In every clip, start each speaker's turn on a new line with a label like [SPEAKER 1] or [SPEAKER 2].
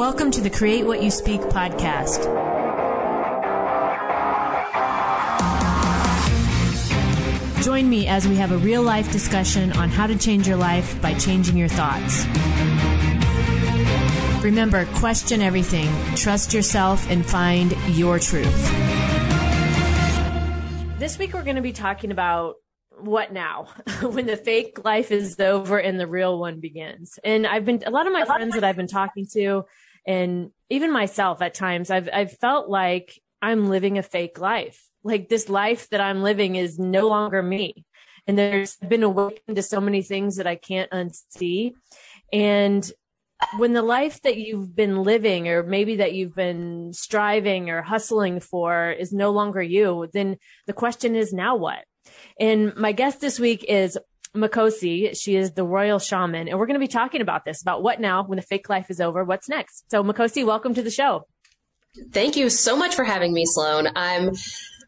[SPEAKER 1] Welcome to the Create What You Speak podcast. Join me as we have a real-life discussion on how to change your life by changing your thoughts. Remember, question everything, trust yourself, and find your truth. This week we're going to be talking about what now, when the fake life is over and the real one begins. And a lot of my friends that I've been talking to, and even myself at times, I've felt like I'm living a fake life. Like this life that I'm living is no longer me. And there's been awakened to so many things that I can't unsee. And when the life that you've been living, or maybe that you've been striving or hustling for, is no longer you, then the question is, now what? And my guest this week is Makhosi. She is the Royal Shaman. And we're going to be talking about this, about what now when the fake life is over, what's next? So Makhosi, welcome to the show.
[SPEAKER 2] Thank you so much for having me, Sloan. I'm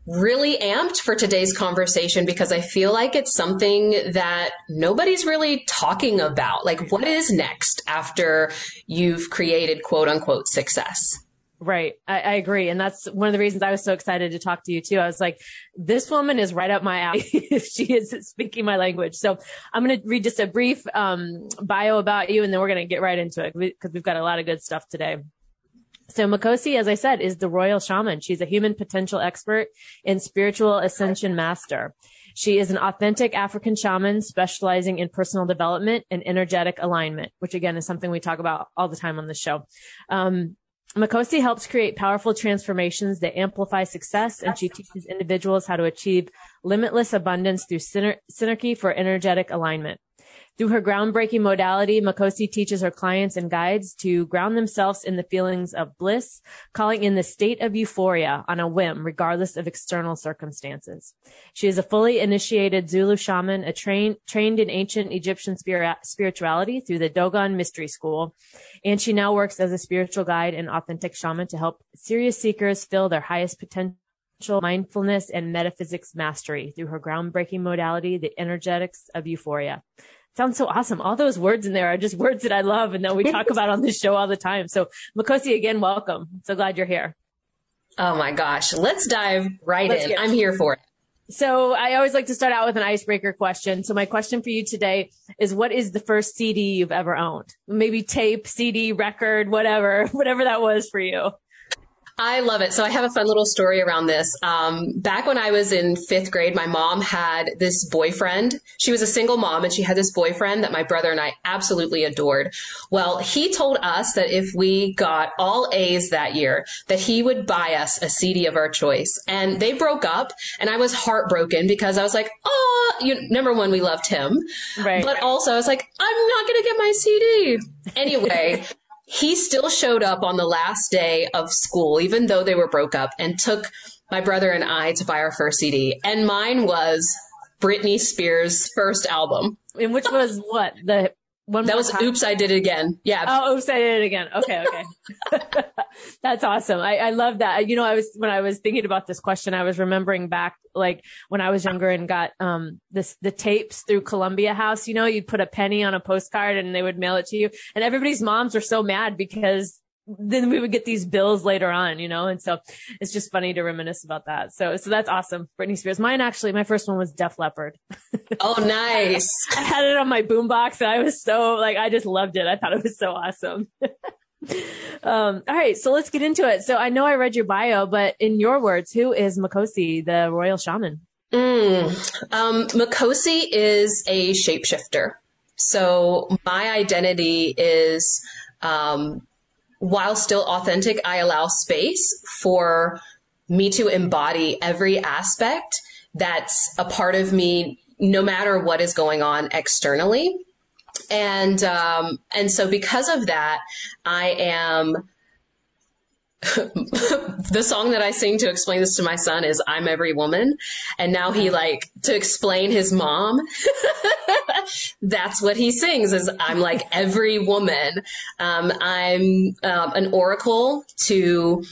[SPEAKER 2] really amped for today's conversation because I feel like it's something that nobody's really talking about. Like, what is next after you've created quote unquote success?
[SPEAKER 1] Right. I agree. And that's one of the reasons I was so excited to talk to you too. I was like, this woman is right up my alley. She is speaking my language. So I'm going to read just a brief bio about you, and then we're going to get right into it because we've got a lot of good stuff today. So Makhosi, as I said, is the Royal Shaman. She's a human potential expert and spiritual ascension master. She is an authentic African shaman specializing in personal development and energetic alignment, which again is something we talk about all the time on the show. Makhosi helps create powerful transformations that amplify success, and she teaches individuals how to achieve limitless abundance through synergy for energetic alignment. Through her groundbreaking modality, Makhosi teaches her clients and guides to ground themselves in the feelings of bliss, calling in the state of euphoria on a whim, regardless of external circumstances. She is a fully initiated Zulu shaman, trained in ancient Egyptian spirituality through the Dogon Mystery School, and she now works as a spiritual guide and authentic shaman to help serious seekers fill their highest potential, mindfulness, and metaphysics mastery through her groundbreaking modality, the energetics of euphoria. Sounds so awesome. All those words in there are just words that I love and that we talk about on this show all the time. So Makhosi, again, welcome. So glad you're here.
[SPEAKER 2] Oh my gosh. Let's dive in. I'm here for it.
[SPEAKER 1] So I always like to start out with an icebreaker question. So my question for you today is, what is the first CD you've ever owned? Maybe tape, CD, record, whatever that was for you.
[SPEAKER 2] I love it. So I have a fun little story around this. Back when I was in 5th grade, my mom had this boyfriend. She was a single mom, and she had this boyfriend that my brother and I absolutely adored. Well, he told us that if we got all A's that year, that he would buy us a CD of our choice. And they broke up, and I was heartbroken because I was like, number one, we loved him. Right. But also I was like, I'm not going to get my CD. Anyway. He still showed up on the last day of school, even though they were broke up, and took my brother and I to buy our first CD. And mine was Britney Spears' first album.
[SPEAKER 1] And which was what? The one
[SPEAKER 2] that was time? Oops, I Did It Again. Yeah.
[SPEAKER 1] Oh, Oops, I Did It Again. Okay. That's awesome. I love that. When I was thinking about this question, I was remembering back, like when I was younger and got the tapes through Columbia House. You'd put a penny on a postcard and they would mail it to you. And everybody's moms were so mad because then we would get these bills later on, and so it's just funny to reminisce about that. So that's awesome. Britney Spears. My first one was Def Leppard.
[SPEAKER 2] Oh, nice.
[SPEAKER 1] I had it on my boombox and I was so I just loved it. I thought it was so awesome. All right. So let's get into it. So I know I read your bio, but in your words, who is Makhosi, the Royal Shaman?
[SPEAKER 2] Makhosi is a shapeshifter. So my identity is, while still authentic, I allow space for me to embody every aspect that's a part of me, no matter what is going on externally. And so because of that, I am the song that I sing to explain this to my son is I'm Every Woman. And now he to explain his mom, that's what he sings is I'm like every woman. I'm an oracle to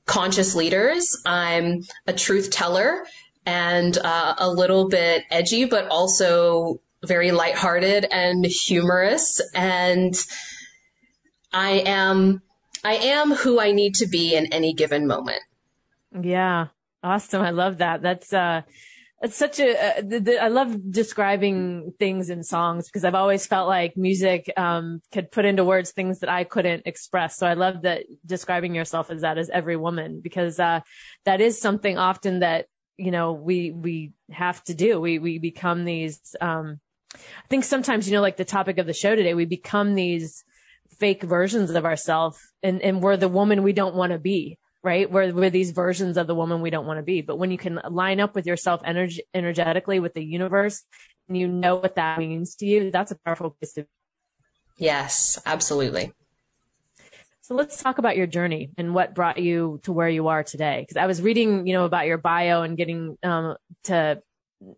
[SPEAKER 2] conscious leaders. I'm a truth teller and a little bit edgy, but also very lighthearted and humorous. And I am I am who I need to be in any given moment.
[SPEAKER 1] Yeah. Awesome. I love that. It's such I love describing things in songs because I've always felt like music, could put into words things that I couldn't express. So I love that describing yourself as that as every woman, because, that is something often that, we have to do. We become these, I think sometimes, like the topic of the show today, we become these fake versions of ourselves and we're the woman we don't want to be. Right? We're these versions of the woman we don't want to be. But when you can line up with yourself energetically with the universe and you know what that means to you, that's a powerful place to be.
[SPEAKER 2] Yes, absolutely.
[SPEAKER 1] So let's talk about your journey and what brought you to where you are today. Because I was reading, about your bio and getting to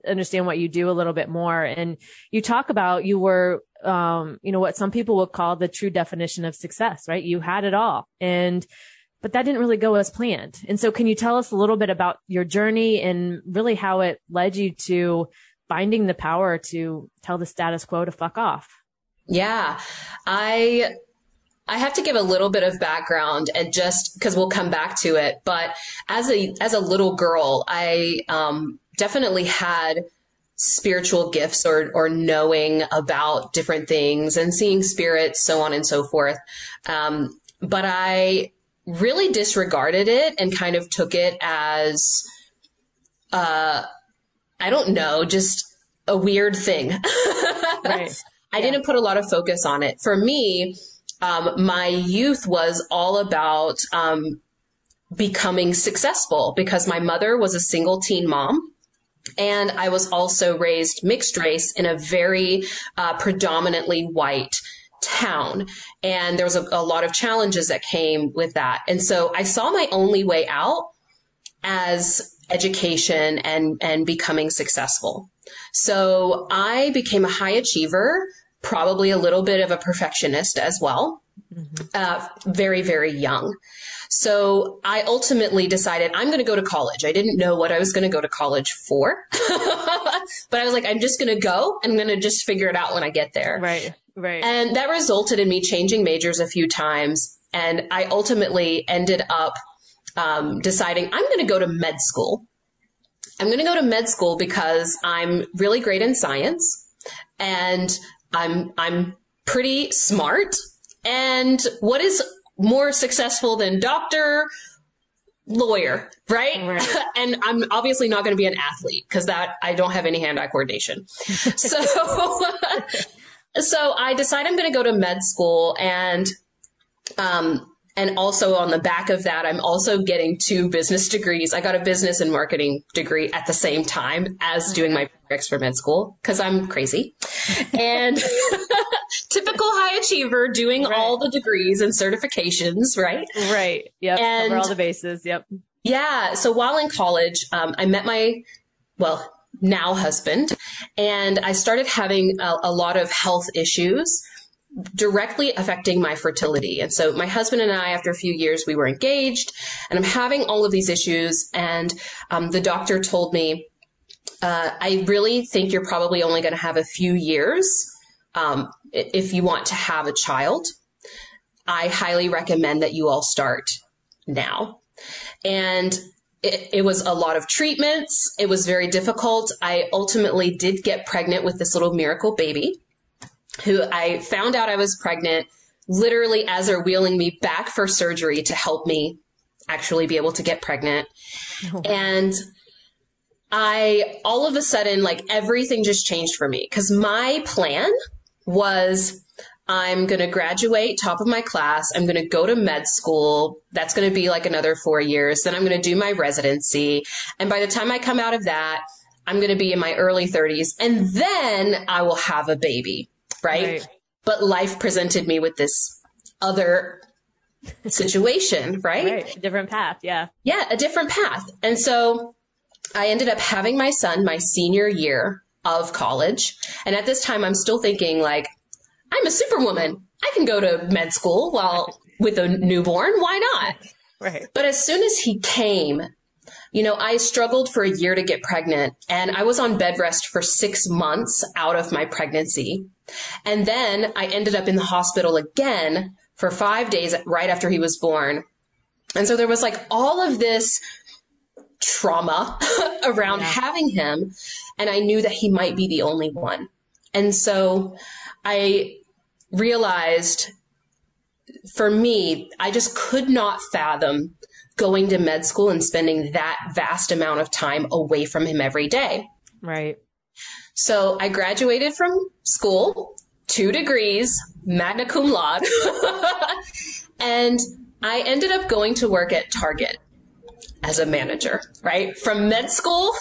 [SPEAKER 1] understand what you do a little bit more. And you talk about you were, what some people would call the true definition of success, right? You had it all. But that didn't really go as planned. And so can you tell us a little bit about your journey and really how it led you to finding the power to tell the status quo to fuck off?
[SPEAKER 2] Yeah, I have to give a little bit of background and just because we'll come back to it. But as a little girl, I definitely had spiritual gifts or knowing about different things and seeing spirits, so on and so forth. But I really disregarded it and kind of took it as, I don't know, just a weird thing.
[SPEAKER 1] Right.
[SPEAKER 2] I didn't put a lot of focus on it. For me, my youth was all about becoming successful because my mother was a single teen mom. And I was also raised mixed race in a very predominantly white town. And there was a lot of challenges that came with that. And so I saw my only way out as education and becoming successful. So I became a high achiever, probably a little bit of a perfectionist as well, very, very young. So I ultimately decided I'm going to go to college. I didn't know what I was going to go to college for, but I was like, I'm just going to go. I'm going to just figure it out when I get there.
[SPEAKER 1] Right. Right.
[SPEAKER 2] And that resulted in me changing majors a few times. And I ultimately ended up deciding I'm going to go to med school. I'm going to go to med school because I'm really great in science and I'm pretty smart. And what is more successful than doctor, lawyer, right? And I'm obviously not going to be an athlete because that I don't have any hand-eye coordination. So, so I decide I'm going to go to med school and also on the back of that, I'm also getting 2 business degrees. I got a business and marketing degree at the same time as doing my prereqs for med school because I'm crazy and typical high achiever doing all the degrees and certifications, right?
[SPEAKER 1] Right. Yep. Cover all the bases. Yep.
[SPEAKER 2] Yeah. So while in college, I met my, now husband, and I started having a lot of health issues directly affecting my fertility. And so my husband and I, after a few years, we were engaged and I'm having all of these issues. And the doctor told me, I really think you're probably only going to have a few years if you want to have a child. I highly recommend that you all start now. And it was a lot of treatments. It was very difficult. I ultimately did get pregnant with this little miracle baby who I found out I was pregnant literally as they're wheeling me back for surgery to help me actually be able to get pregnant. Oh. And I, all of a sudden, like everything just changed for me because my plan was I'm going to graduate top of my class. I'm going to go to med school. That's going to be like another 4 years. Then I'm going to do my residency. And by the time I come out of that, I'm going to be in my early 30s and then I will have a baby. Right. But life presented me with this other situation, right?
[SPEAKER 1] A different path. Yeah.
[SPEAKER 2] Yeah. A different path. And so I ended up having my son my senior year of college. And at this time, I'm still thinking like, I'm a superwoman. I can go to med school while with a newborn. Why not?
[SPEAKER 1] Right.
[SPEAKER 2] But as soon as he came, you know, I struggled for a year to get pregnant and I was on bed rest for 6 months out of my pregnancy. And then I ended up in the hospital again for 5 days right after he was born. And so there was like all of this trauma around having him. And I knew that he might be the only one. And so I realized for me, I just could not fathom going to med school and spending that vast amount of time away from him every day.
[SPEAKER 1] Right.
[SPEAKER 2] So I graduated from school, 2 degrees, magna cum laude, and I ended up going to work at Target as a manager, right? From med school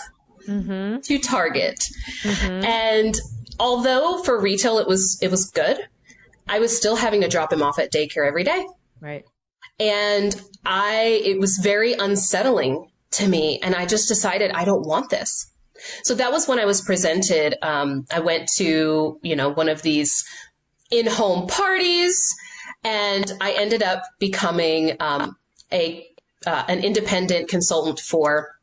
[SPEAKER 2] to Target. And although for retail it was good, I was still having to drop him off at daycare every day.
[SPEAKER 1] Right.
[SPEAKER 2] And it was very unsettling to me. And I just decided I don't want this. So that was when I was presented. I went to, one of these in-home parties, and I ended up becoming an independent consultant for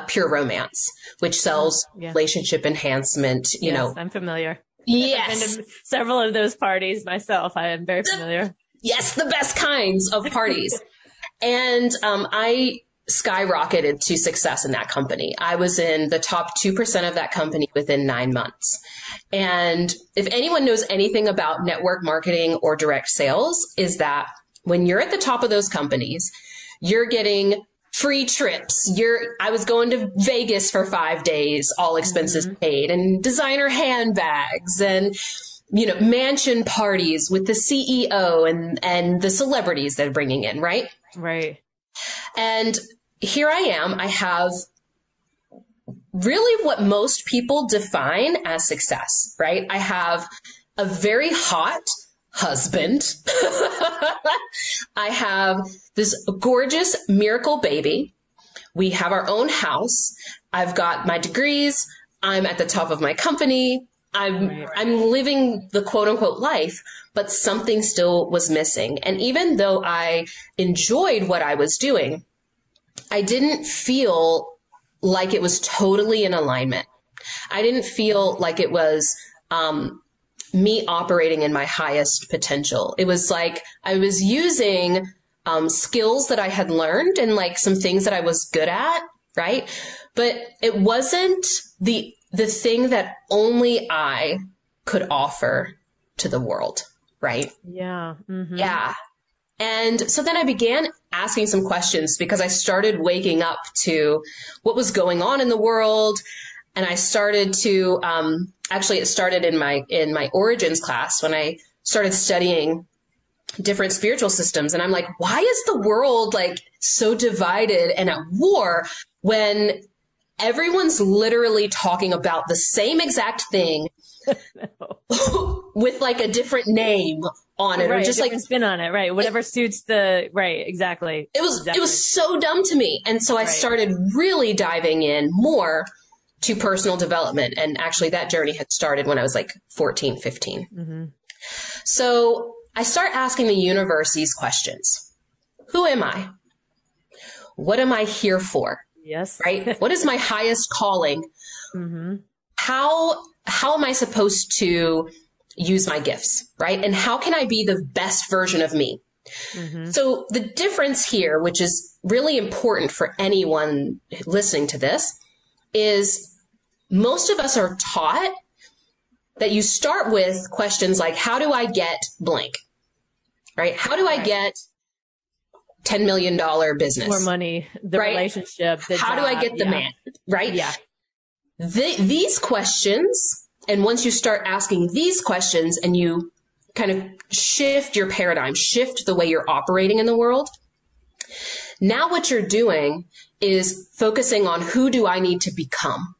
[SPEAKER 2] Pure Romance, which sells relationship enhancement.
[SPEAKER 1] Yes, I'm familiar.
[SPEAKER 2] Yes.
[SPEAKER 1] I've been to several of those parties myself. I am very familiar.
[SPEAKER 2] Yes, the best kinds of parties. And I skyrocketed to success in that company. I was in the top 2% of that company within 9 months. And if anyone knows anything about network marketing or direct sales, is that when you're at the top of those companies, you're getting free trips. I was going to Vegas for 5 days, all expenses paid, and designer handbags and, mansion parties with the CEO and the celebrities they're bringing in, right?
[SPEAKER 1] Right.
[SPEAKER 2] And here I am. I have really what most people define as success, right? I have a very hot husband. I have this gorgeous miracle baby. We have our own house. I've got my degrees. I'm at the top of my company. I'm living the quote unquote life, but something still was missing. And even though I enjoyed what I was doing, I didn't feel like it was totally in alignment. I didn't feel like it was me operating in my highest potential. It was like I was using skills that I had learned and like some things that I was good at, right? But it wasn't the thing that only I could offer to the world, right?
[SPEAKER 1] Yeah. Mm-hmm.
[SPEAKER 2] Yeah. And so then I began asking some questions because I started waking up to what was going on in the world. And I started to, actually it started in my origins class when I started studying different spiritual systems. And I'm like, why is the world like so divided and at war when everyone's literally talking about the same exact thing with like a different name on it,
[SPEAKER 1] right,
[SPEAKER 2] or just like
[SPEAKER 1] spin on it, right? Whatever suits exactly.
[SPEAKER 2] It was so dumb to me. And so I started really diving in more to personal development. And actually that journey had started when I was like 14, 15. Mm-hmm. So I start asking the universe these questions. Who am I? What am I here for?
[SPEAKER 1] Yes.
[SPEAKER 2] Right? What is my highest calling? Mm-hmm. How am I supposed to use my gifts, right? And how can I be the best version of me? Mm-hmm. So the difference here, which is really important for anyone listening to this, is most of us are taught that you start with questions like, how do I get blank, right? How do I get $10 million business?
[SPEAKER 1] More money, the relationship, the
[SPEAKER 2] how
[SPEAKER 1] job,
[SPEAKER 2] do I get the man, right?
[SPEAKER 1] Yeah.
[SPEAKER 2] These questions, and once you start asking these questions and you kind of shift your paradigm, shift the way you're operating in the world, now what you're doing is focusing on who do I need to become,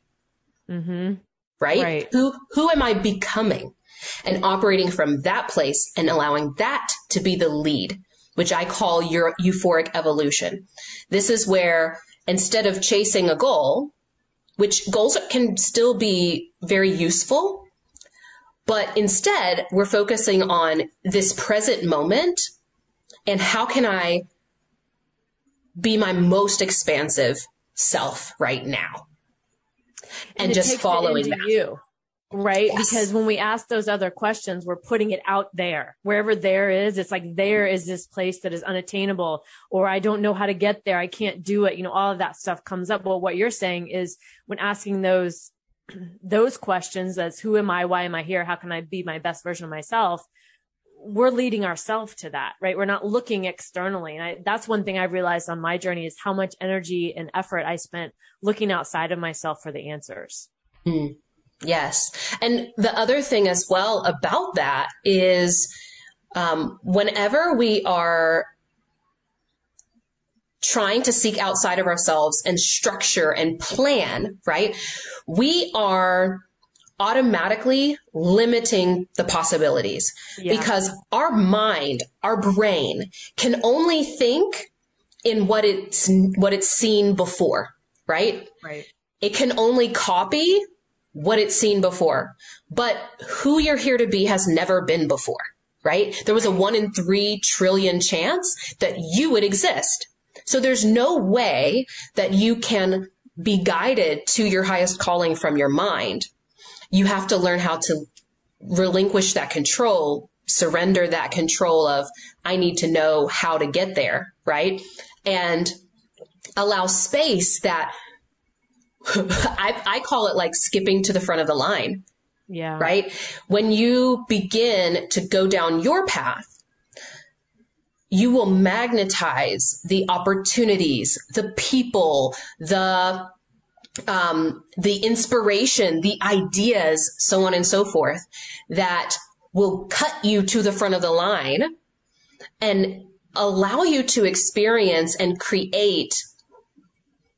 [SPEAKER 2] right? Who am I becoming? And operating from that place and allowing that to be the lead, which I call your euphoric evolution. This is where instead of chasing a goal, which goals can still be very useful, but instead we're focusing on this present moment and how can I be my most expansive self right now? And just following that.
[SPEAKER 1] Right.
[SPEAKER 2] Yes.
[SPEAKER 1] Because when we ask those other questions, we're putting it out there. Wherever there is, it's like, there is this place that is unattainable, or I don't know how to get there. I can't do it. All of that stuff comes up. Well, what you're saying is when asking those questions, that's who am I? Why am I here? How can I be my best version of myself? We're leading ourselves to that, right? We're not looking externally. And that's one thing I've realized on my journey is how much energy and effort I spent looking outside of myself for the answers.
[SPEAKER 2] Mm. Yes. And the other thing as well about that is whenever we are trying to seek outside of ourselves and structure and plan, right, we are automatically limiting the possibilities because our mind, our brain can only think in what it's seen before, right?
[SPEAKER 1] Right.
[SPEAKER 2] It can only copy what it's seen before, but who you're here to be has never been before, right? There was a 1 in 3 trillion chance that you would exist. So there's no way that you can be guided to your highest calling from your mind. You have to learn how to relinquish that control, surrender that control of, I need to know how to get there, right? And allow space that I call it like skipping to the front of the line.
[SPEAKER 1] Yeah.
[SPEAKER 2] Right. When you begin to go down your path, you will magnetize the opportunities, the people, the inspiration, the ideas, so on and so forth, that will cut you to the front of the line and allow you to experience and create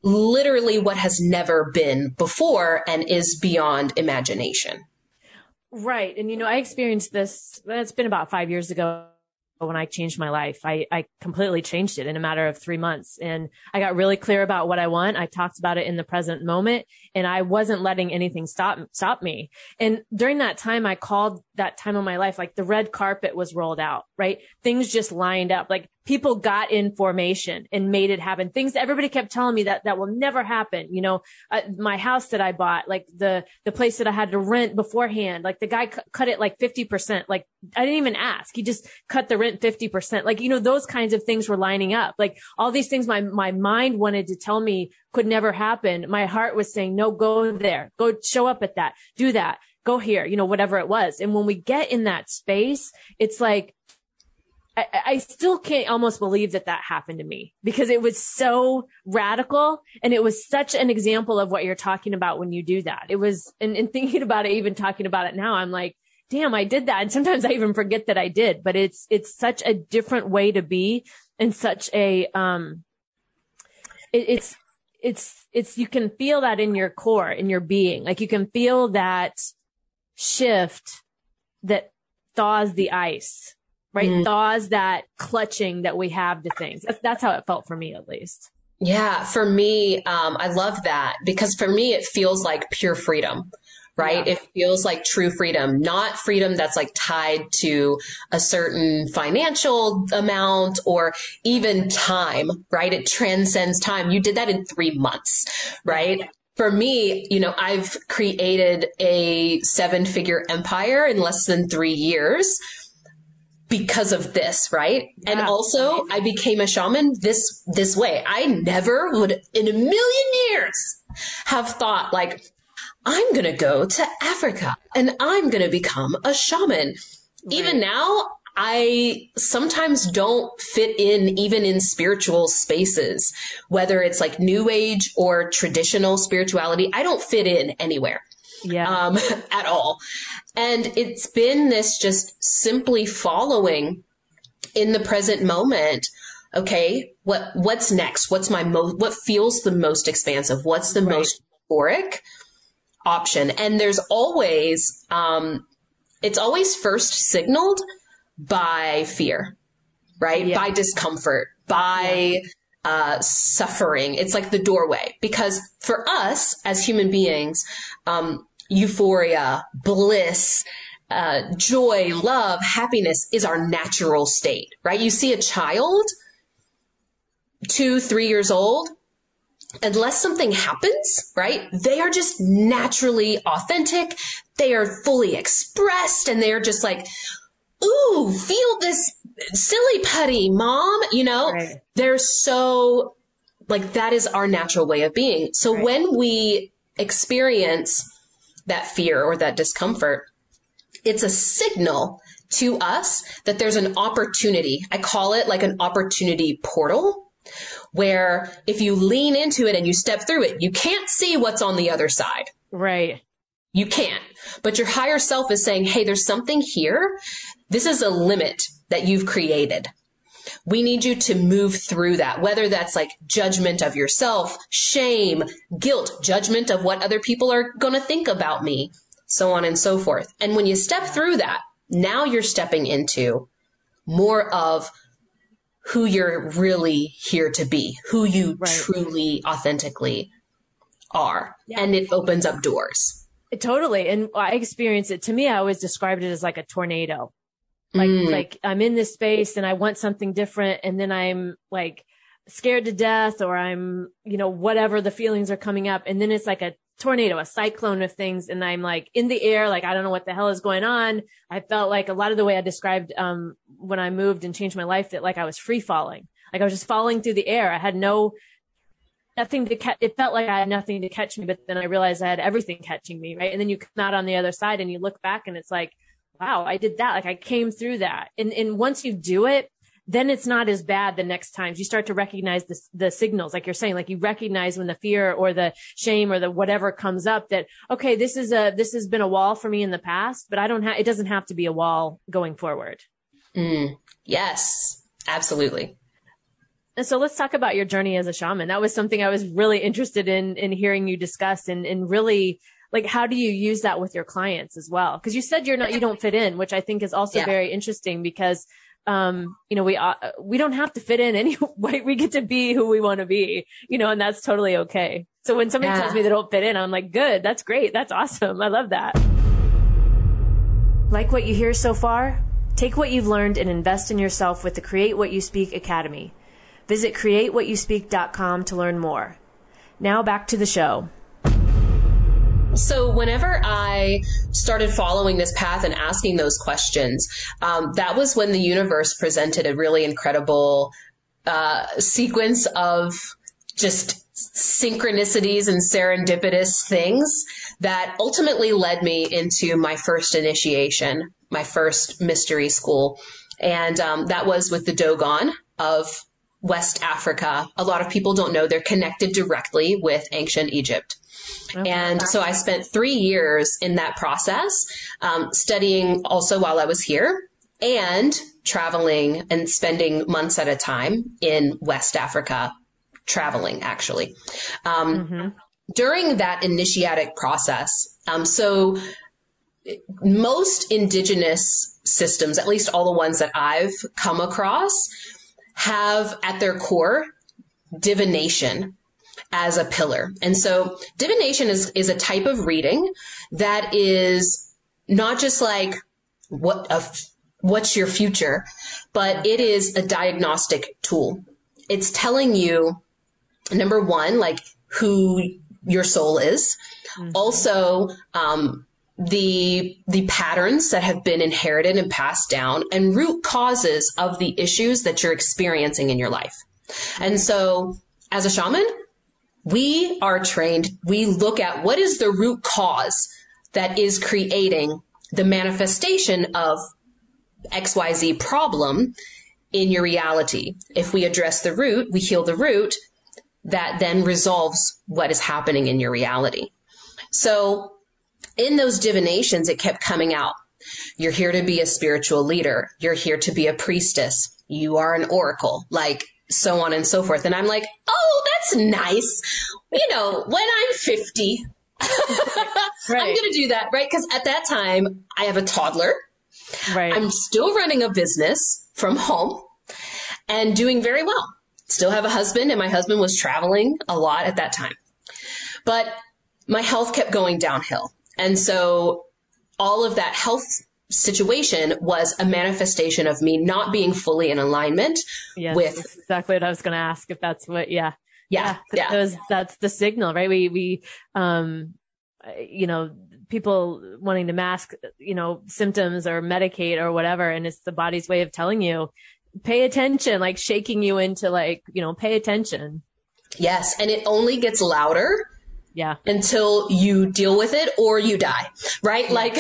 [SPEAKER 2] literally what has never been before and is beyond imagination.
[SPEAKER 1] Right. And, I experienced this, it's been about 5 years ago when I changed my life. I completely changed it in a matter of 3 months, and I got really clear about what I want. I talked about it in the present moment, and I wasn't letting anything stop me. And during that time, I called that time of my life, like the red carpet was rolled out, right? Things just lined up. Like people got in formation and made it happen. Things that everybody kept telling me that will never happen. My house that I bought, like the place that I had to rent beforehand, like the guy cut it like 50%. Like I didn't even ask. He just cut the rent 50%. Like, those kinds of things were lining up. Like all these things my mind wanted to tell me could never happen. My heart was saying, no, go there, go show up at that, do that, go here, whatever it was. And when we get in that space, it's like, I still can't almost believe that happened to me because it was so radical. And it was such an example of what you're talking about when you do that. It was, and thinking about it, even talking about it now, I'm like, damn, I did that. And sometimes I even forget that I did, but it's such a different way to be, and such a, it's, you can feel that in your core, in your being. Like you can feel that shift that thaws the ice, right? Mm. Thaws that clutching that we have to things. That's how it felt for me, at least. Yeah.
[SPEAKER 2] For me, I love that because for me, it feels like pure freedom. Right? Yeah. It feels like true freedom, not freedom that's like tied to a certain financial amount or even time, right? It transcends time. You did that in 3 months, right? Yeah. For me, I've created a 7-figure empire in less than 3 years because of this, right? Yeah. And also I became a shaman this way. I never would in a million years have thought like, I'm going to go to Africa and I'm going to become a shaman. Right. Even now, I sometimes don't fit in even in spiritual spaces, whether it's like new age or traditional spirituality. I don't fit in anywhere.
[SPEAKER 1] Yeah.
[SPEAKER 2] At all. And it's been this just simply following in the present moment. Okay, what's next? What's what feels the most expansive? What's the most euphoric option? And there's always, it's always first signaled by fear, right? Yeah. By discomfort, by suffering. It's like the doorway, because for us as human beings, euphoria, bliss, joy, love, happiness is our natural state, right? You see a child 2-3 years old, unless something happens, right? They are just naturally authentic. They are fully expressed, and they are just like, ooh, feel this silly putty, mom.
[SPEAKER 1] Right.
[SPEAKER 2] They're so like, that is our natural way of being. So
[SPEAKER 1] Right.
[SPEAKER 2] when we experience that fear or that discomfort, it's a signal to us that there's an opportunity. I call it like an opportunity portal, where if you lean into it and you step through it, you can't see what's on the other side.
[SPEAKER 1] Right.
[SPEAKER 2] You can't. But your higher self is saying, hey, there's something here. This is a limit that you've created. We need you to move through that, whether that's like judgment of yourself, shame, guilt, judgment of what other people are going to think about me, so on and so forth. And when you step through that, now you're stepping into more of who you're really here to be, who you truly, authentically are. Yeah. And it opens up doors.
[SPEAKER 1] Totally. And I experience it. To me, I always described it as like a tornado. Like I'm in this space and I want something different. And then I'm like scared to death, or I'm, whatever the feelings are coming up. And then it's like a tornado, a cyclone of things. And I'm like in the air, like, I don't know what the hell is going on. I felt like a lot of the way I described, when I moved and changed my life, that like I was free falling, like I was just falling through the air. I had nothing to catch. It felt like I had nothing to catch me, but then I realized I had everything catching me. Right. And then you come out on the other side and you look back and it's like, wow, I did that. Like I came through that. And once you do it, then it's not as bad the next time. You start to recognize the signals, like you're saying, like you recognize when the fear or the shame or the whatever comes up, that, okay, this has been a wall for me in the past, but it doesn't have to be a wall going forward.
[SPEAKER 2] Yes, absolutely.
[SPEAKER 1] And so let's talk about your journey as a shaman. That was something I was really interested in hearing you discuss, and really, like, how do you use that with your clients as well? Because you said you don't fit in, which I think is also very interesting, because, we don't have to fit in anyway. We get to be who we want to be, and that's totally okay. So when somebody tells me they don't fit in, I'm like, good, that's great. That's awesome. I love that. Like what you hear so far? Take what you've learned and invest in yourself with the Create What You Speak Academy. Visit createwhatyouspeak.com to learn more. Now back to the show.
[SPEAKER 2] So whenever I started following this path and asking those questions, that was when the universe presented a really incredible sequence of just synchronicities and serendipitous things that ultimately led me into my first initiation, my first mystery school. And that was with the Dogon of West Africa. A lot of people don't know they're connected directly with ancient Egypt. And so I spent 3 years in that process, studying also while I was here, and traveling and spending months at a time in West Africa, traveling actually. During that initiatic process, so most indigenous systems, at least all the ones that I've come across, have at their core divination as a pillar. And so divination is a type of reading that is not just like what's your future, but it is a diagnostic tool. It's telling you, number one, like who your soul is. Also, the patterns that have been inherited and passed down, and root causes of the issues that you're experiencing in your life. And so as a shaman, we are trained. We look at what is the root cause that is creating the manifestation of XYZ problem in your reality. If we address the root, we heal the root, that then resolves what is happening in your reality. So in those divinations, it kept coming out. You're here to be a spiritual leader. You're here to be a priestess. You are an oracle, like so on and so forth. And I'm like, oh, that's nice. When I'm 50, right. I'm going to do that, right? Because at that time, I have a toddler. Right. I'm still running a business from home and doing very well. Still have a husband, and my husband was traveling a lot at that time. But my health kept going downhill. And so all of that health situation was a manifestation of me not being fully in alignment with.
[SPEAKER 1] That's exactly what I was going to ask, if that's what,
[SPEAKER 2] Yeah.
[SPEAKER 1] That's the signal, right? We, you know, people wanting to mask, you know, symptoms or medicate or whatever. And it's the body's way of telling you, pay attention, like shaking you into like, you know, pay attention.
[SPEAKER 2] Yes. And it only gets louder.
[SPEAKER 1] Yeah.
[SPEAKER 2] Until you deal with it or you die, right? Yeah. Like,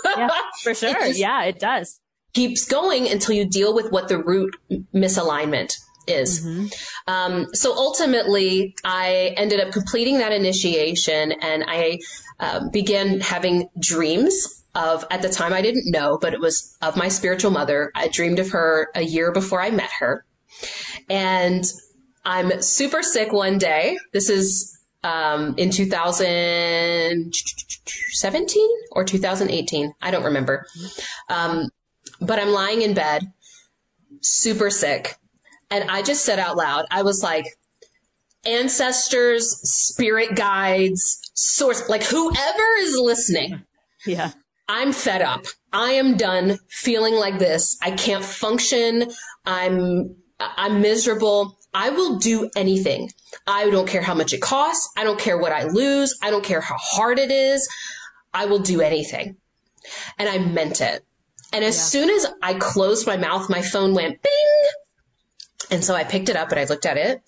[SPEAKER 1] yeah, for sure. Yeah, it does.
[SPEAKER 2] Keeps going until you deal with what the root misalignment is. Mm-hmm. So ultimately, I ended up completing that initiation, and I began having dreams of, at the time I didn't know, but it was of my spiritual mother. I dreamed of her a year before I met her. And I'm super sick one day. This is in 2017 or 2018. I don't remember. But I'm lying in bed, super sick. And I just said out loud, I was like, ancestors, spirit guides, source, like whoever is listening.
[SPEAKER 1] Yeah.
[SPEAKER 2] I'm fed up. I am done feeling like this. I can't function. I'm miserable. I will do anything. I don't care how much it costs. I don't care what I lose. I don't care how hard it is. I will do anything. And I meant it. And as soon as I closed my mouth, my phone went bing. And so I picked it up and I looked at it,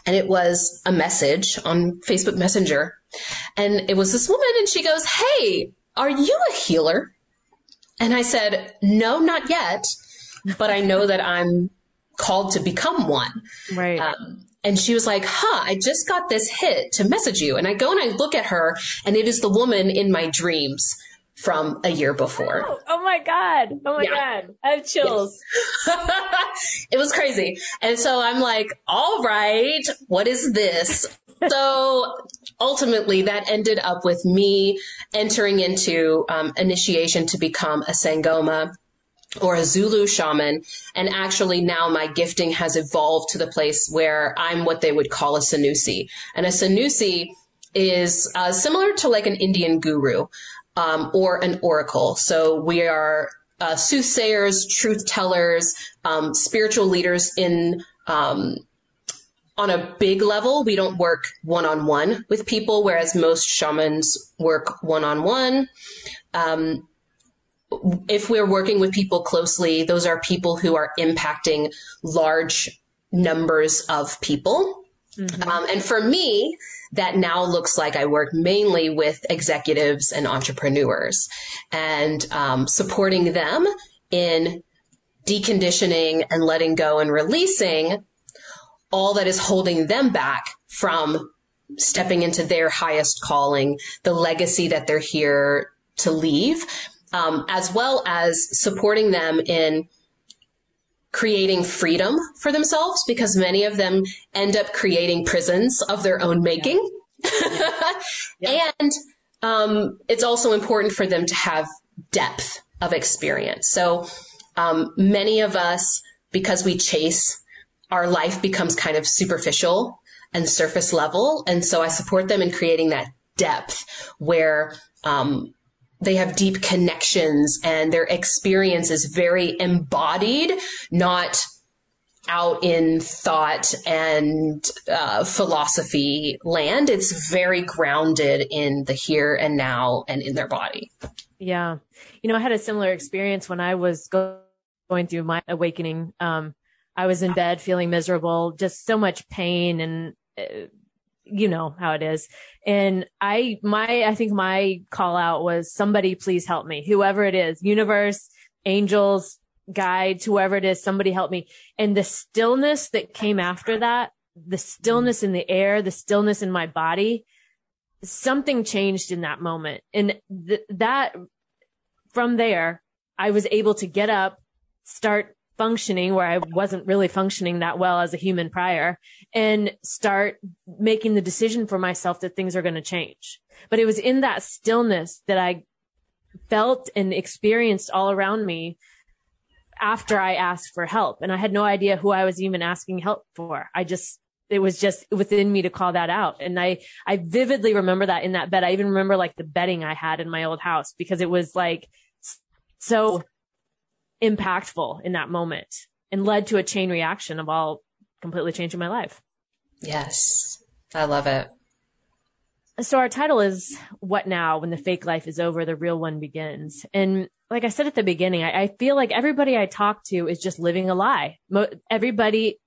[SPEAKER 2] and it was a message on Facebook Messenger. And it was this woman, and she goes, "Hey, are you a healer?" And I said, "No, not yet, but I know that I'm called to become one."
[SPEAKER 1] Right.
[SPEAKER 2] And she was like, I just got this hit to message you. And I go and I look at her, and it is the woman in my dreams from a year before.
[SPEAKER 1] Oh my God. Oh my God. I have chills.
[SPEAKER 2] Yes. It was crazy. And so I'm like, all right, what is this? So ultimately that ended up with me entering into initiation to become a Sangoma, or a Zulu shaman. And actually now my gifting has evolved to the place where I'm what they would call a Sanusi. And a Sanusi is similar to like an Indian guru, or an oracle. So we are soothsayers, truth tellers, spiritual leaders in, on a big level. We don't work one-on-one with people, whereas most shamans work one-on-one. If we're working with people closely, those are people who are impacting large numbers of people. Mm-hmm. And for me, that now looks like I work mainly with executives and entrepreneurs, and supporting them in deconditioning and letting go and releasing all that is holding them back from stepping into their highest calling, the legacy that they're here to leave. As well as supporting them in creating freedom for themselves, because many of them end up creating prisons of their own making. Yeah. And it's also important for them to have depth of experience. So many of us, because we chase, our life becomes kind of superficial and surface level. And so I support them in creating that depth where they have deep connections and their experience is very embodied, not out in thought and philosophy land. It's very grounded in the here and now and in their body.
[SPEAKER 1] Yeah. You know, I had a similar experience when I was going through my awakening. I was in bed feeling miserable, just so much pain, and you know how it is. And I think my call out was, somebody please help me. Whoever it is, universe, angels, guides, whoever it is, somebody help me. And the stillness that came after that, the stillness in the air, the stillness in my body, something changed in that moment. And that from there, I was able to get up, start functioning where I wasn't really functioning that well as a human prior, and start making the decision for myself that things are going to change. But it was in that stillness that I felt and experienced all around me after I asked for help. And I had no idea who I was even asking help for. It was just within me to call that out. And I vividly remember that in that bed. I even remember like the bedding I had in my old house, because it was like so impactful in that moment and led to a chain reaction of all completely changing my life.
[SPEAKER 2] Yes. I love it.
[SPEAKER 1] So our title is What Now? When the Fake Life is Over, the Real One Begins. And like I said at the beginning, I feel like everybody I talk to is just living a lie. Everybody,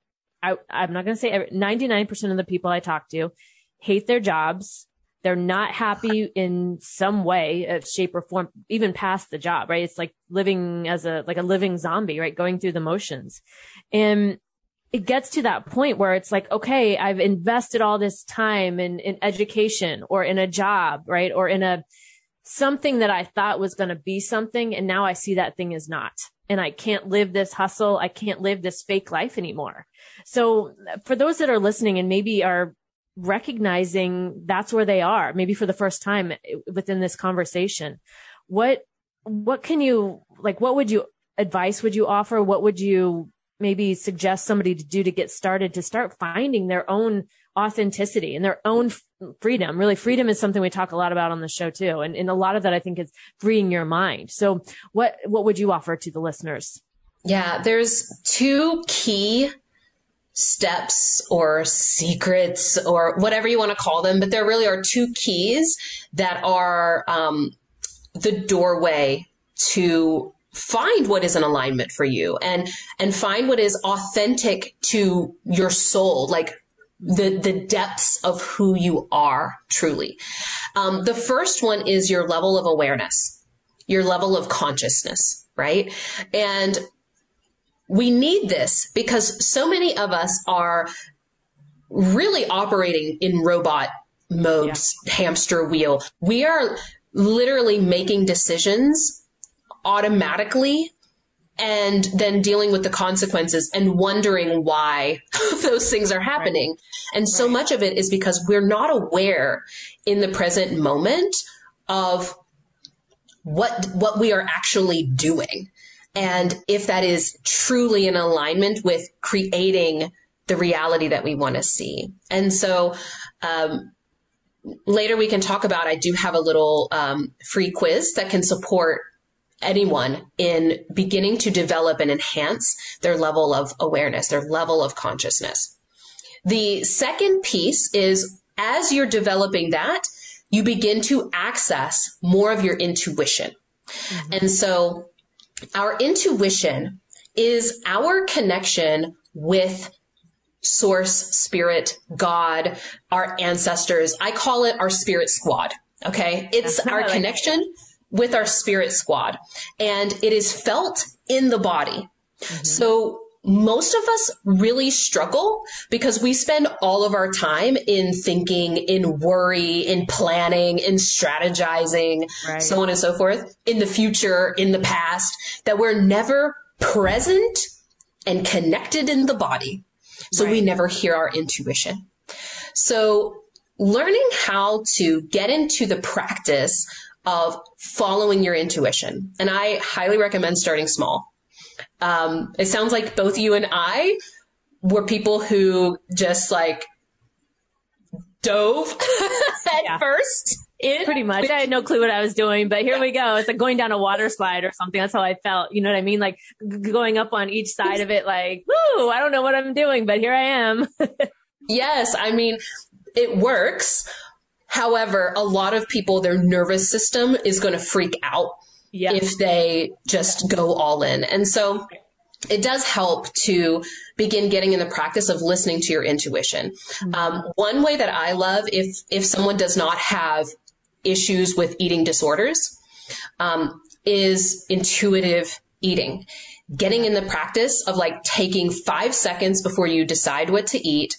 [SPEAKER 1] I'm not going to say 99% of the people I talk to hate their jobs. They're not happy in some way, shape or form, even past the job, right? It's like living as a living zombie, right? Going through the motions. And it gets to that point where it's like, okay, I've invested all this time in education or in a job, right? Or in something that I thought was going to be something. And now I see that thing is not. And I can't live this hustle. I can't live this fake life anymore. So for those that are listening and maybe are recognizing that's where they are, maybe for the first time within this conversation, what can you, like, what would you advice would you offer? What would you maybe suggest somebody to do to get started, to start finding their own authenticity and their own freedom? Really, freedom is something we talk a lot about on the show too. And a lot of that, I think, is freeing your mind. So what would you offer to the listeners?
[SPEAKER 2] Yeah, there's two key steps or secrets or whatever you want to call them, but there really are two keys that are the doorway to find what is an alignment for you and find what is authentic to your soul, like the depths of who you are truly. The first one is your level of awareness, your level of consciousness, right? And we need this because so many of us are really operating in robot mode, hamster wheel. We are literally making decisions automatically and then dealing with the consequences and wondering why those things are happening. Right. And so much of it is because we're not aware in the present moment of what we are actually doing. And if that is truly in alignment with creating the reality that we want to see. And so later we can talk about, I do have a little free quiz that can support anyone in beginning to develop and enhance their level of awareness, their level of consciousness. The second piece is, as you're developing that, you begin to access more of your intuition. Mm-hmm. And so our intuition is our connection with source, spirit, God, our ancestors. I call it our spirit squad. Okay. It's our connection with our spirit squad, and it is felt in the body. Mm-hmm. So most of us really struggle because we spend all of our time in thinking, in worry, in planning, in strategizing, right, so on and so forth, in the future, in the past, that we're never present and connected in the body. So right, we never hear our intuition. So learning how to get into the practice of following your intuition. And I highly recommend starting small. It sounds like both you and I were people who just like dove at first.
[SPEAKER 1] Pretty much. I had no clue what I was doing, but here we go. It's like going down a water slide or something. That's how I felt. You know what I mean? Like going up on each side of it, like, woo, I don't know what I'm doing, but here I am.
[SPEAKER 2] Yes. I mean, it works. However, a lot of people, their nervous system is going to freak out if they just go all in. And so it does help to begin getting in the practice of listening to your intuition. Mm-hmm. One way that I love, if someone does not have issues with eating disorders, is intuitive eating. Getting in the practice of like taking 5 seconds before you decide what to eat,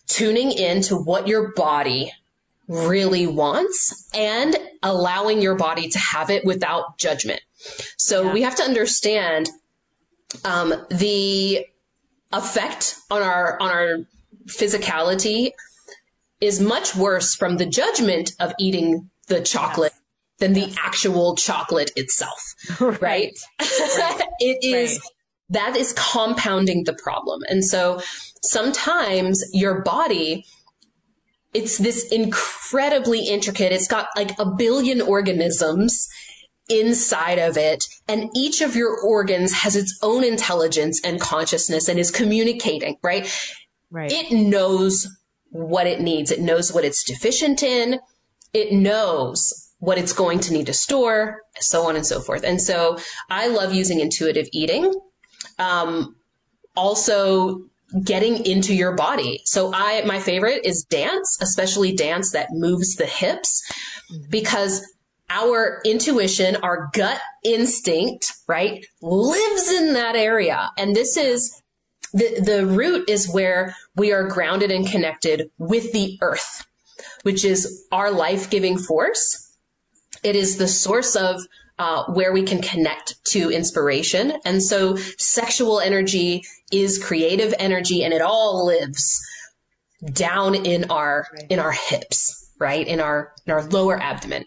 [SPEAKER 2] tuning into what your body really wants and allowing your body to have it without judgment. So we have to understand the effect on our physicality is much worse from the judgment of eating the chocolate than the actual chocolate itself. Right? It is, that is compounding the problem. And so sometimes your body, it's this incredibly intricate, it's got like a billion organisms inside of it. And each of your organs has its own intelligence and consciousness and is communicating, right? It knows what it needs. It knows what it's deficient in. It knows what it's going to need to store, so on and so forth. And so I love using intuitive eating. Also getting into your body. So my favorite is dance, especially dance that moves the hips, because our intuition, our gut instinct, right, lives in that area. And this is the root is where we are grounded and connected with the earth, which is our life-giving force. It is the source of where we can connect to inspiration. And so sexual energy is creative energy, and it all lives down in our hips, right? In our lower abdomen.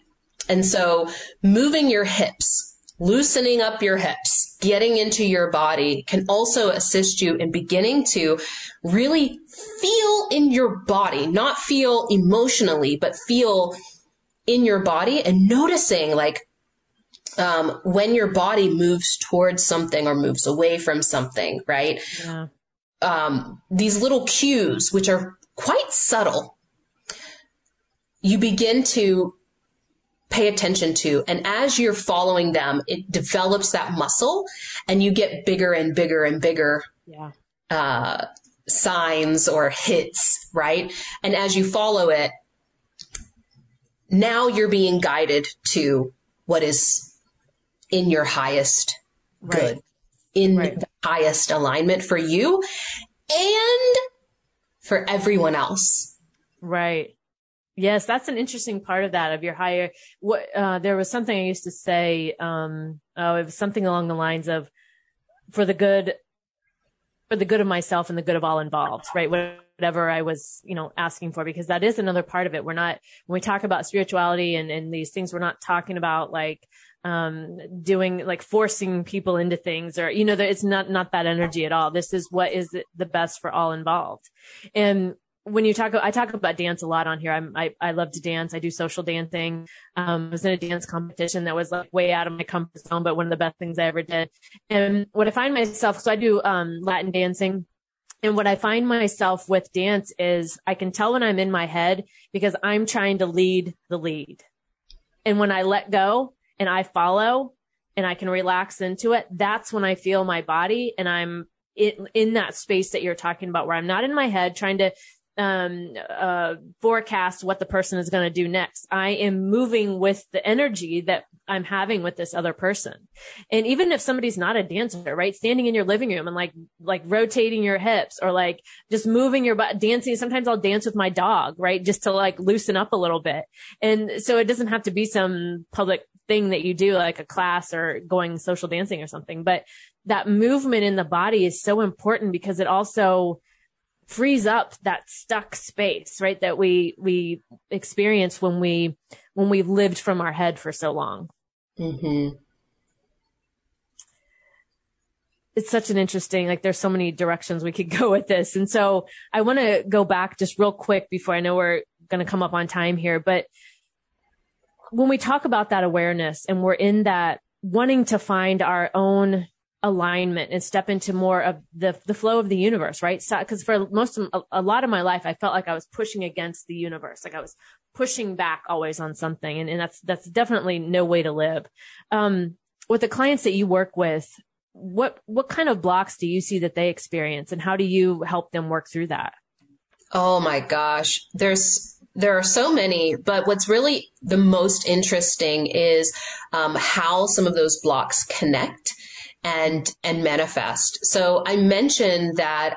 [SPEAKER 2] And so moving your hips, loosening up your hips, getting into your body can also assist you in beginning to really feel in your body, not feel emotionally, but feel in your body, and noticing like when your body moves towards something or moves away from something, right?
[SPEAKER 1] Yeah.
[SPEAKER 2] These little cues, which are quite subtle, you begin to pay attention to. And as you're following them, it develops that muscle, and you get bigger and bigger and bigger signs or hits, right? And as you follow it, now you're being guided to what is in your highest good, in the highest alignment for you and for everyone else.
[SPEAKER 1] Right. Yes, that's an interesting part of that, of your higher. There was something I used to say. It was something along the lines of, for the good of myself and the good of all involved, right? Whatever I was, asking for, because that is another part of it. When we talk about spirituality and these things, we're not talking about like, doing like forcing people into things, or, it's not that energy at all. This is what is the best for all involved. And when I talk about dance a lot on here. I love to dance. I do social dancing. I was in a dance competition that was like way out of my comfort zone, but one of the best things I ever did. And what I find myself, so I do, Latin dancing. And what I find myself with dance is I can tell when I'm in my head, because I'm trying to lead the lead. And when I let go and I follow and I can relax into it, that's when I feel my body. And I'm in that space that you're talking about, where I'm not in my head trying to forecast what the person is going to do next. I am moving with the energy that I'm having with this other person. And even if somebody's not a dancer, right? Standing in your living room and like rotating your hips, or like just moving your butt, dancing. Sometimes I'll dance with my dog, right? Just to like loosen up a little bit. And so it doesn't have to be some public thing that you do, like a class or going social dancing or something. But that movement in the body is so important, because it also frees up that stuck space, right? That we experience when we lived from our head for so long.
[SPEAKER 2] Mm-hmm.
[SPEAKER 1] It's such an interesting, like there's so many directions we could go with this. And so I want to go back just real quick before I know we're going to come up on time here. But when we talk about that awareness and we're in that wanting to find our own alignment and step into more of the flow of the universe, right? So, because for a lot of my life, I felt like I was pushing against the universe, like I was pushing back always on something, and that's definitely no way to live. With the clients that you work with, what kind of blocks do you see that they experience, and how do you help them work through that?
[SPEAKER 2] Oh my gosh, there are so many, but what's really the most interesting is how some of those blocks connect and manifest. So I mentioned that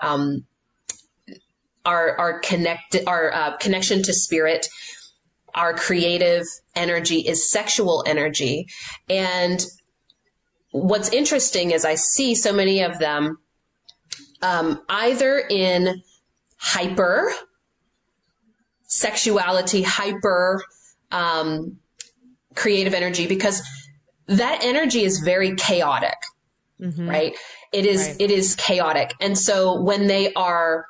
[SPEAKER 2] our connection to spirit, our creative energy is sexual energy. And what's interesting is I see so many of them either in hyper sexuality, hyper creative energy, because that energy is very chaotic. Mm-hmm. Right. It is chaotic. And so when they are,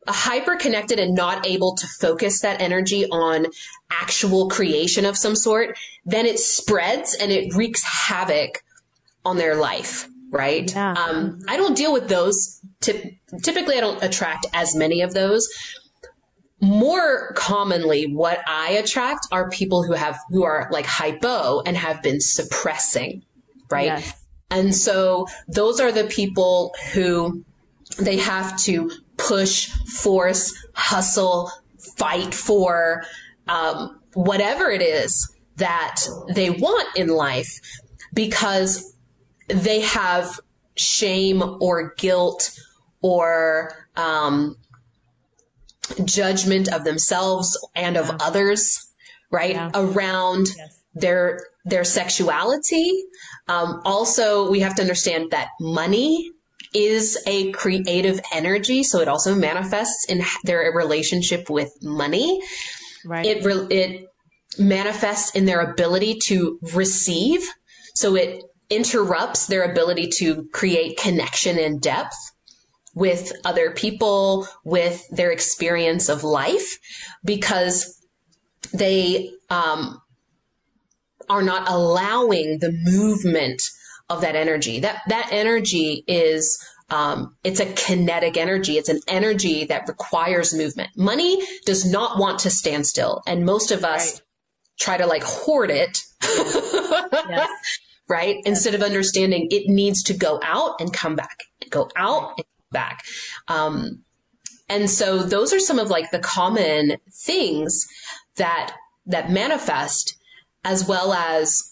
[SPEAKER 2] hyper connected and not able to focus that energy on actual creation of some sort, then it spreads and it wreaks havoc on their life. Right. Yeah. I don't deal with those. Typically I don't attract as many of those, more commonly, what I attract are people who are like hypo and have been suppressing, right?
[SPEAKER 1] Yes.
[SPEAKER 2] And so those are the people who they have to push, force, hustle, fight for whatever it is that they want in life, because they have shame or guilt or judgment of themselves and of others, right? Around their sexuality. Also, we have to understand that money is a creative energy, so it also manifests in their relationship with money.
[SPEAKER 1] Right.
[SPEAKER 2] It manifests in their ability to receive, so it interrupts their ability to create connection and depth with other people, with their experience of life, because they are not allowing the movement of that energy. That energy is, it's a kinetic energy. It's an energy that requires movement. Money does not want to stand still. And most of us try to like hoard it,
[SPEAKER 1] Yes.
[SPEAKER 2] right? Yes. Instead of understanding it needs to go out and come back, go out and come back. And so those are some of like the common things that manifest, as well as,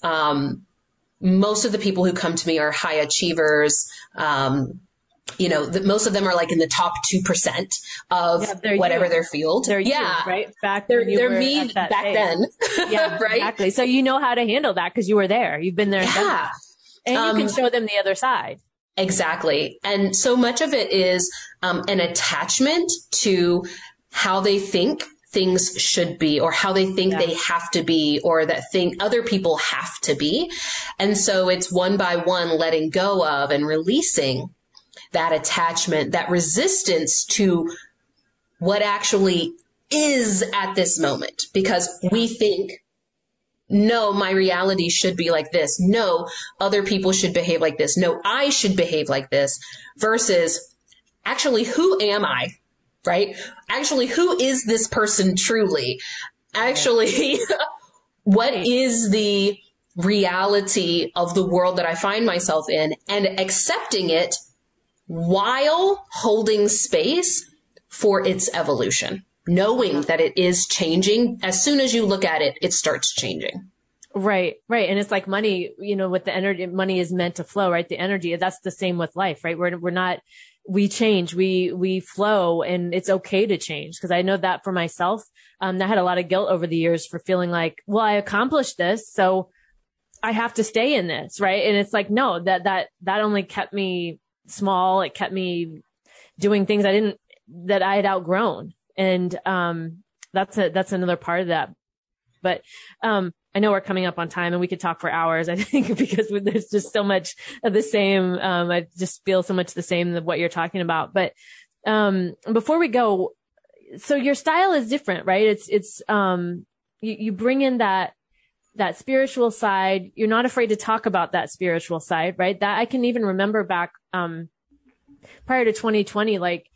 [SPEAKER 2] most of the people who come to me are high achievers. Most of them are like in the top 2% of whatever their field.
[SPEAKER 1] They're you, right? They're
[SPEAKER 2] me back then.
[SPEAKER 1] Yeah,
[SPEAKER 2] right.
[SPEAKER 1] Exactly. So you know how to handle that because you were there. You've been there.
[SPEAKER 2] Yeah.
[SPEAKER 1] And you can show them the other side.
[SPEAKER 2] Exactly. And so much of it is an attachment to how they think things should be, or how they think they have to be, or that other people have to be. And so it's one by one letting go of and releasing that attachment, that resistance to what actually is at this moment, because we think, no, my reality should be like this. No, other people should behave like this. No, I should behave like this, versus actually, who am I? Right? Actually, who is this person truly? Actually, what is the reality of the world that I find myself in, and accepting it while holding space for its evolution, knowing that it is changing. As soon as you look at it, it starts changing.
[SPEAKER 1] Right. Right. And it's like money, with the energy, money is meant to flow, right? The energy, that's the same with life, right? We're not, we change, we flow, and it's okay to change. Cause I know that for myself, I had a lot of guilt over the years for feeling like, well, I accomplished this, so I have to stay in this. Right. And it's like, no, that only kept me small. It kept me doing things that I had outgrown. And, that's another part of that. But, I know we're coming up on time and we could talk for hours, I think, because there's just so much of the same. I just feel so much the same of what you're talking about. But, before we go, so your style is different, right? You bring in that spiritual side. You're not afraid to talk about that spiritual side, right? That I can even remember back, prior to 2020, like,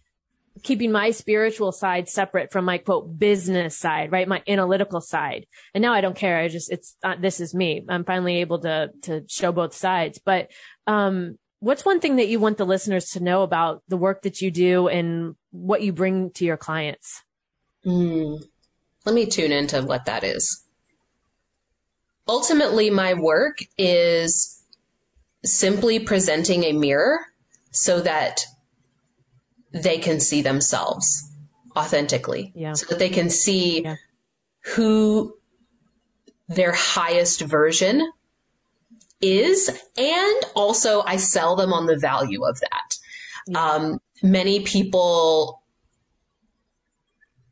[SPEAKER 1] keeping my spiritual side separate from my quote business side, right? My analytical side. And now I don't care. This is me. I'm finally able to show both sides. But, what's one thing that you want the listeners to know about the work that you do and what you bring to your clients?
[SPEAKER 2] Let me tune into what that is. Ultimately, my work is simply presenting a mirror so that they can see themselves authentically, so that they can see who their highest version is. And also I sell them on the value of that. Many people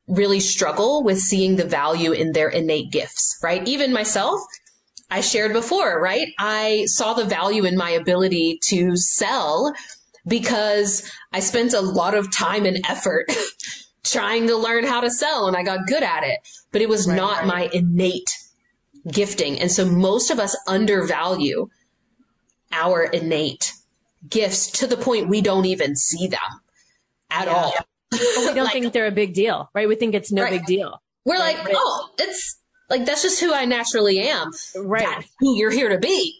[SPEAKER 2] really struggle with seeing the value in their innate gifts, right? Even myself, I shared before, right? I saw the value in my ability to sell because I spent a lot of time and effort trying to learn how to sell, and I got good at it, but it was not my innate gifting. And so most of us undervalue our innate gifts to the point we don't even see them at all.
[SPEAKER 1] But we don't think they're a big deal, right? We think it's no big deal.
[SPEAKER 2] We're like, oh, it's like, that's just who I naturally am.
[SPEAKER 1] Right.
[SPEAKER 2] That's who you're here to be.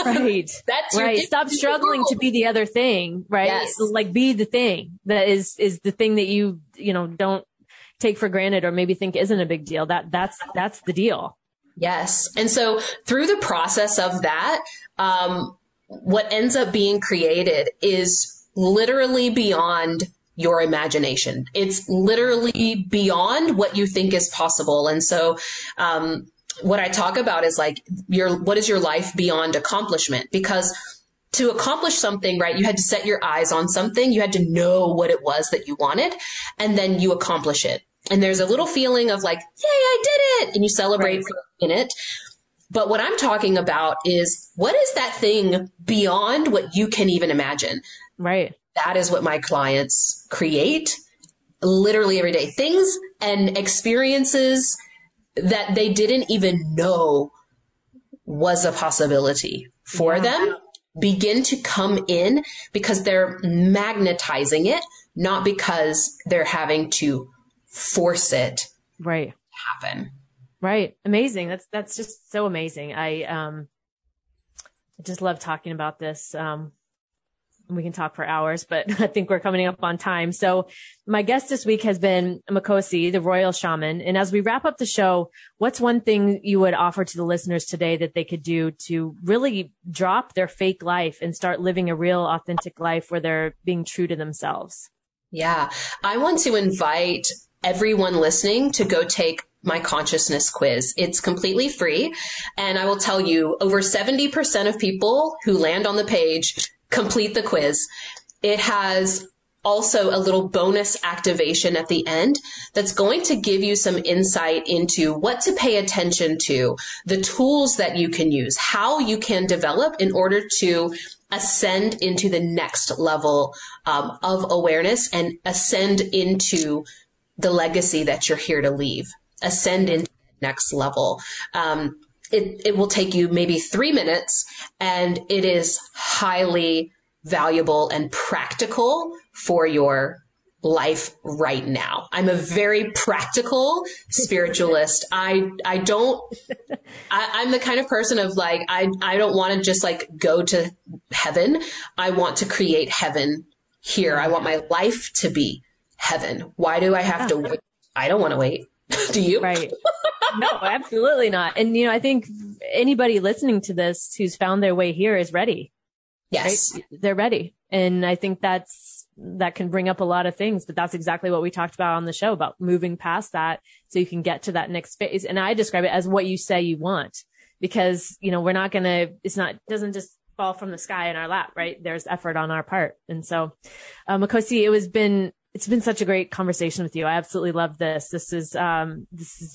[SPEAKER 1] Right.
[SPEAKER 2] That's
[SPEAKER 1] right. Stop struggling to be the other thing, right?
[SPEAKER 2] Yes.
[SPEAKER 1] Like be the thing that is the thing that you don't take for granted or maybe think isn't a big deal. That's the deal.
[SPEAKER 2] Yes. And so through the process of that, what ends up being created is literally beyond your imagination. It's literally beyond what you think is possible. And so, what I talk about is like what is your life beyond accomplishment? Because to accomplish something, right, you had to set your eyes on something. You had to know what it was that you wanted, and then you accomplish it. And there's a little feeling of like, yay, I did it. And you celebrate for a minute. But what I'm talking about is, what is that thing beyond what you can even imagine?
[SPEAKER 1] Right.
[SPEAKER 2] That is what my clients create literally every day. Things and experiences that they didn't even know was a possibility for them begin to come in because they're magnetizing it, not because they're having to force it to happen.
[SPEAKER 1] Right. Amazing. That's just so amazing. I just love talking about this. We can talk for hours, but I think we're coming up on time. So my guest this week has been Makhosi, the Royal Shaman. And as we wrap up the show, what's one thing you would offer to the listeners today that they could do to really drop their fake life and start living a real, authentic life where they're being true to themselves?
[SPEAKER 2] Yeah. I want to invite everyone listening to go take my consciousness quiz. It's completely free. And I will tell you, over 70% of people who land on the page complete the quiz. It has also a little bonus activation at the end that's going to give you some insight into what to pay attention to, the tools that you can use, how you can develop in order to ascend into the next level of awareness and ascend into the legacy that you're here to leave, ascend into the next level. It will take you maybe 3 minutes, and it is highly valuable and practical for your life right now. I'm a very practical spiritualist. I'm the kind of person of like, I don't want to just like go to heaven. I want to create heaven here. I want my life to be heaven. Why do I have to wait? I don't want to wait. Do you?
[SPEAKER 1] Right. No, absolutely not. And, I think anybody listening to this who's found their way here is ready.
[SPEAKER 2] Yes.
[SPEAKER 1] Right? They're ready. And I think that can bring up a lot of things, but that's exactly what we talked about on the show, about moving past that so you can get to that next phase. And I describe it as what you say you want, because, we're not going to, it doesn't just fall from the sky in our lap, right? There's effort on our part. And so, Makhosi, it's been such a great conversation with you. I absolutely love this. This is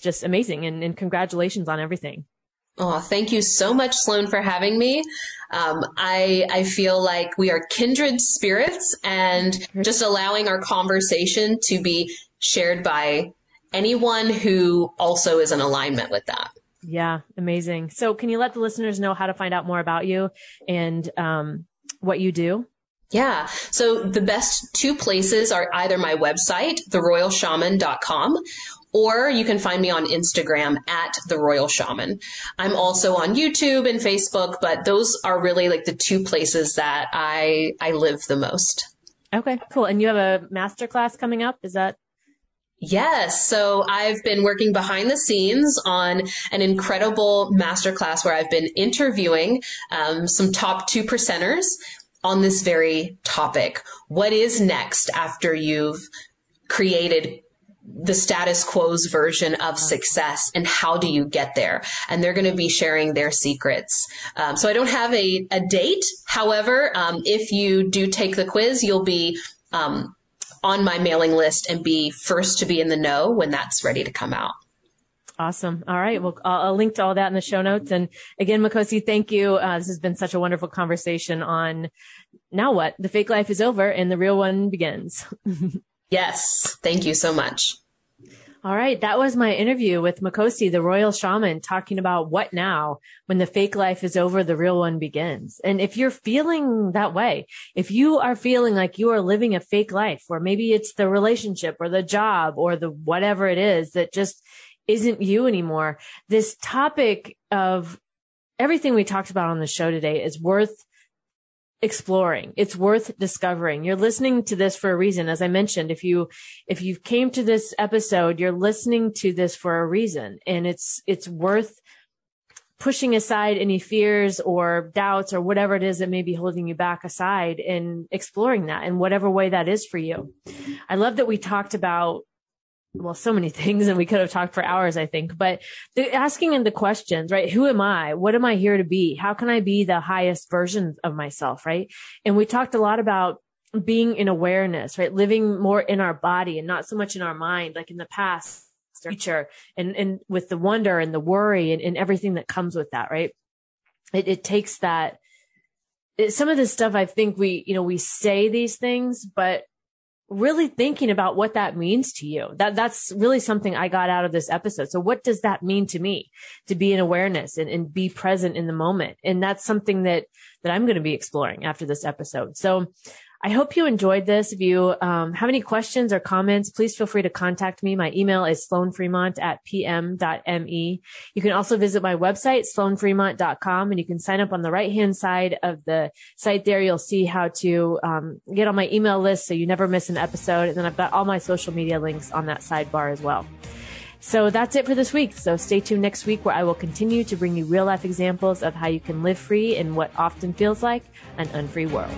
[SPEAKER 1] just amazing. And congratulations on everything.
[SPEAKER 2] Oh, thank you so much, Sloan, for having me. I feel like we are kindred spirits, and just allowing our conversation to be shared by anyone who also is in alignment with that.
[SPEAKER 1] Yeah. Amazing. So can you let the listeners know how to find out more about you and what you do?
[SPEAKER 2] Yeah. So the best two places are either my website, theroyalshaman.com, or you can find me on Instagram at The Royal Shaman. I'm also on YouTube and Facebook, but those are really like the two places that I live the most. Okay,
[SPEAKER 1] cool. And you have a masterclass coming up? Is that?
[SPEAKER 2] Yes. So I've been working behind the scenes on an incredible masterclass where I've been interviewing some top 2%ers on this very topic. What is next after you've created the status quo's version of success, and how do you get there? And they're going to be sharing their secrets. So I don't have a date. However, if you do take the quiz, you'll be on my mailing list and be first to be in the know when that's ready to come out.
[SPEAKER 1] Awesome. All right. Well, I'll link to all that in the show notes. And again, Makhosi, thank you. This has been such a wonderful conversation on now what? The fake life is over and the real one begins.
[SPEAKER 2] Yes. Thank you so much.
[SPEAKER 1] All right. That was my interview with Makhosi, the Royal Shaman, talking about what now when the fake life is over, the real one begins. And if you're feeling that way, if you are feeling like you are living a fake life, or maybe it's the relationship or the job or the whatever it is that just isn't you anymore, this topic of everything we talked about on the show today is worth exploring. It's worth discovering. You're listening to this for a reason. As I mentioned, if you came to this episode, you're listening to this for a reason, and it's worth pushing aside any fears or doubts or whatever it is that may be holding you back aside and exploring that in whatever way that is for you. I love that we talked about, well, so many things, and we could have talked for hours, I think, but asking the questions, right? Who am I? What am I here to be? How can I be the highest version of myself, right? And we talked a lot about being in awareness, right? Living more in our body and not so much in our mind, like in the past or future, and with the wonder and the worry and everything that comes with that, right? It takes that. Some of this stuff, I think we say these things, but really thinking about what that means to you. That's really something I got out of this episode. So what does that mean to me to be in awareness and be present in the moment? And that's something that I'm going to be exploring after this episode. So I hope you enjoyed this. If you have any questions or comments, please feel free to contact me. My email is sloanfremont@pm.me. You can also visit my website, sloanfremont.com, and you can sign up on the right-hand side of the site there. You'll see how to get on my email list so you never miss an episode. And then I've got all my social media links on that sidebar as well. So that's it for this week. So stay tuned next week, where I will continue to bring you real-life examples of how you can live free in what often feels like an unfree world.